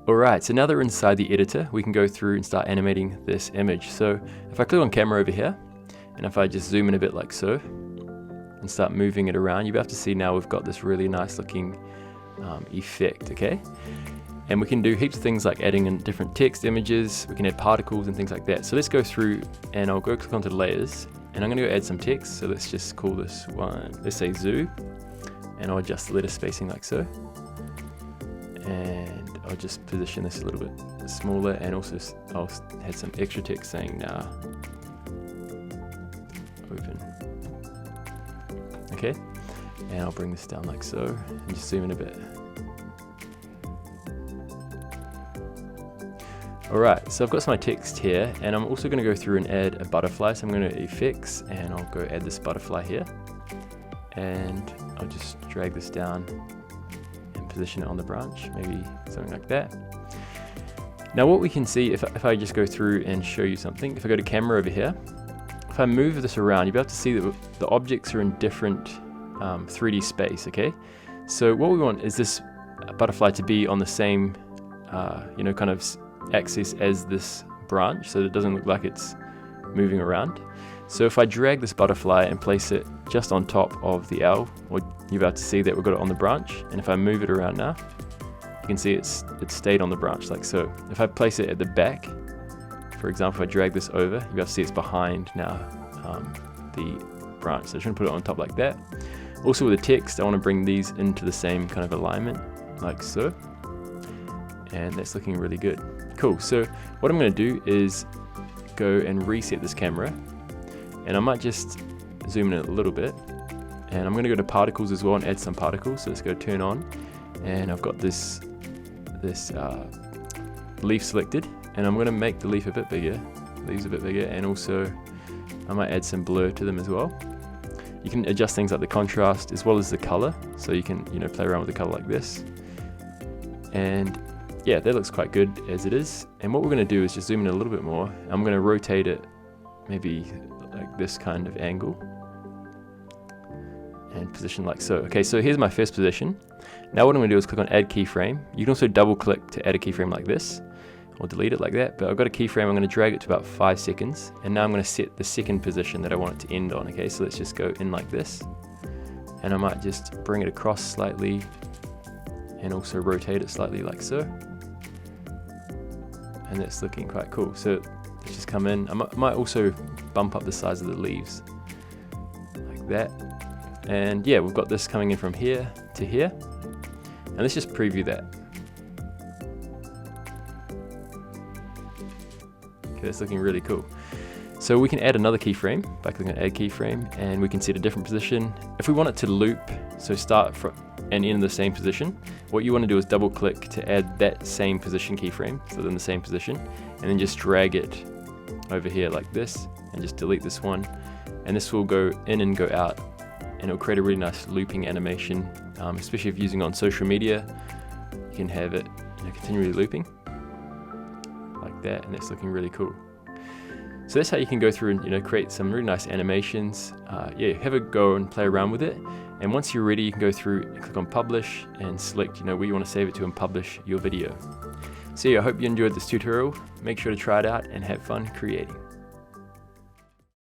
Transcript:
Alright, so now that we're inside the editor, we can go through and start animating this image. So if I click on camera over here, and if I just zoom in a bit like so, and start moving it around, you'll be able to see now we've got this really nice looking effect, okay? And we can do heaps of things like adding in different text images, we can add particles and things like that. So let's go through and I'll go click onto the layers, and I'm gonna go add some text. So let's just call this one, let's say zoo, and I'll adjust the letter spacing like so. And I'll just position this a little bit smaller, and also I'll add some extra text saying nah, open. Okay, and I'll bring this down like so, and just zoom in a bit. Alright, so I've got some of my text here, and I'm also going to go through and add a butterfly. So I'm going to effects, and I'll go add this butterfly here, and I'll just drag this down position it on the branch, maybe something like that. Now what we can see, if I just go through and show you something, if I go to camera over here, if I move this around, you'll be able to see that the objects are in different 3D space, okay? So what we want is this butterfly to be on the same, kind of axis as this branch, so that it doesn't look like it's moving around. So if I drag this butterfly and place it just on top of the L, you're about to see that we've got it on the branch. And if I move it around now, you can see it's stayed on the branch like so. If I place it at the back, for example, if I drag this over, you'll be able to see it's behind now the branch. So I'm just going to put it on top like that. Also with the text, I want to bring these into the same kind of alignment like so. And that's looking really good. Cool, so what I'm going to do is go and reset this camera. And I might just zoom in a little bit, and I'm going to go to particles as well and add some particles. So let's go turn on, and I've got this leaf selected, and I'm going to make the leaf a bit bigger, leaves a bit bigger, and also I might add some blur to them as well. You can adjust things like the contrast as well as the color, so you can play around with the color like this. And yeah, that looks quite good as it is. And what we're going to do is just zoom in a little bit more. I'm going to rotate it maybe like this kind of angle and position like so. Okay, so here's my first position. Now what I'm going to do is click on add keyframe. You can also double click to add a keyframe like this, or delete it like that, but I've got a keyframe. I'm going to drag it to about 5 seconds, and now I'm going to set the second position that I want it to end on. Okay, so let's just go in like this, and I might just bring it across slightly and also rotate it slightly like so, and that's looking quite cool. So let's just come in. I might also bump up the size of the leaves like that. And yeah, we've got this coming in from here to here. And let's just preview that. Okay, that's looking really cool. So we can add another keyframe by clicking on add keyframe, and we can set a different position. If we want it to loop, so start from and end in the same position, what you want to do is double click to add that same position keyframe, so they're in the same position, and then just drag it over here like this, and just delete this one, and this will go in and go out, and it'll create a really nice looping animation, especially if you're using on social media. You can have it continually looping like that, and it's looking really cool. So that's how you can go through and create some really nice animations. Yeah, have a go and play around with it, and once you're ready, you can go through and click on publish and select where you want to save it to and publish your video. So yeah, I hope you enjoyed this tutorial. Make sure to try it out and have fun creating.